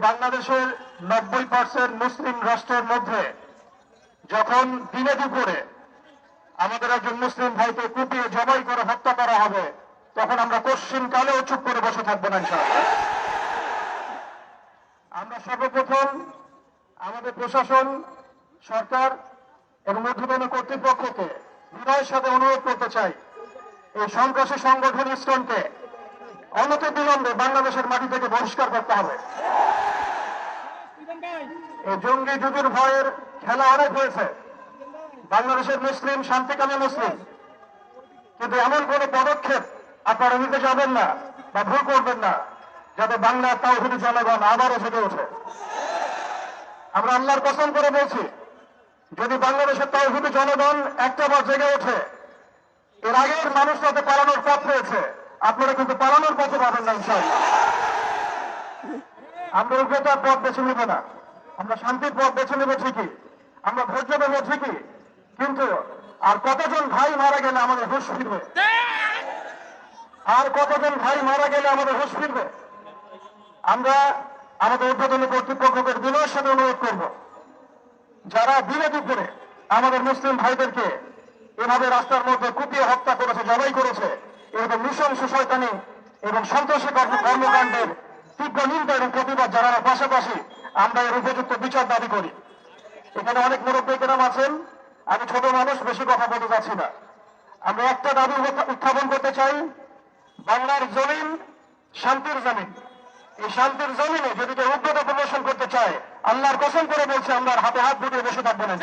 বাংলাদেশের 90% মুসলিম রাষ্ট্রের মধ্যে যখন দিনে দুপুরে আমাদের একজন মুসলিম ভাইকে কুপিয়ে জবাই করে হত্যা করা হবে, তখন আমরা পশ্চিম কালেও চুপ করে বসে থাকবো না ইনশাআল্লাহ। আমরা সর্বপ্রথম আমাদের প্রশাসন, সরকার এবং ঊর্ধ্বতন কর্তৃপক্ষকে বিনয়ের সাথে অনুরোধ করতে চাই, এই সন্ত্রাসী সংগঠন ইসকনকে অনতিবিলম্বে বাংলাদেশের মাটি থেকে বহিষ্কার করতে হবে। এই জঙ্গি যুগের ভয়ের খেলা অনেক হয়েছে। বাংলাদেশের মুসলিম শান্তিকামী মুসলিম, কিন্তু এমন কোন পদক্ষেপ আপনারা নিতে যাবেন না বা ভুল করবেন না যাতে বাংলার তাওহীদি জনগণ আবারও জেগে ওঠে। আমরা আল্লাহর কসম করে বলছি, যদি বাংলাদেশের তাওহীদি জনগণ একটাবার জেগে ওঠে, এর আগের মানুষরা তো পালানোর পথ পেয়েছে, আপনারা কিন্তু পালানোর পথে পাবেন না ইনশাআল্লাহ। আমরা উগ্রতার পথ বেছে নেব না, আমরা শান্তির পথ বেছে নেব ঠিকই, আমরা ধৈর্য দেবো ঠিকই, কিন্তু আর কতজন ভাই মারা গেলে আমাদের হুঁশ ফিরবে? আর কতজন ভাই মারা গেলে আমাদের হুঁশ ফিরবে? আমরা আমাদের ঊর্ধ্বতন কর্তৃপক্ষকে বিনয়ের সাথে অনুরোধ করব, যারা দিনে দুপুরে আমাদের মুসলিম ভাইদেরকে এভাবে রাস্তার মধ্যে কুপিয়ে হত্যা করেছে, জবাই করেছে, এরকম নৃশংস শয়তানি এবং সন্ত্রাসী কর্মকাণ্ডের তীব্র নিন্দা এবং প্রতিবাদ জানানোর পাশাপাশি আমরা এর উপযুক্ত বিচার দাবি করি। এখানে অনেক মুরব্বী কেরাম আছেন, আমি ছোট মানুষ, বেশি কথা বলতে চাচ্ছি না। আমরা একটা দাবি উত্থাপন করতে চাই, বাংলার জমিন শান্তির জমিন। এই শান্তির জমিনে যদি কেউ উগ্রতা প্রদর্শন করতে চায়, আল্লাহর কসম করে বলছে আমরা হাতে হাত ধরে বসে থাকবো না।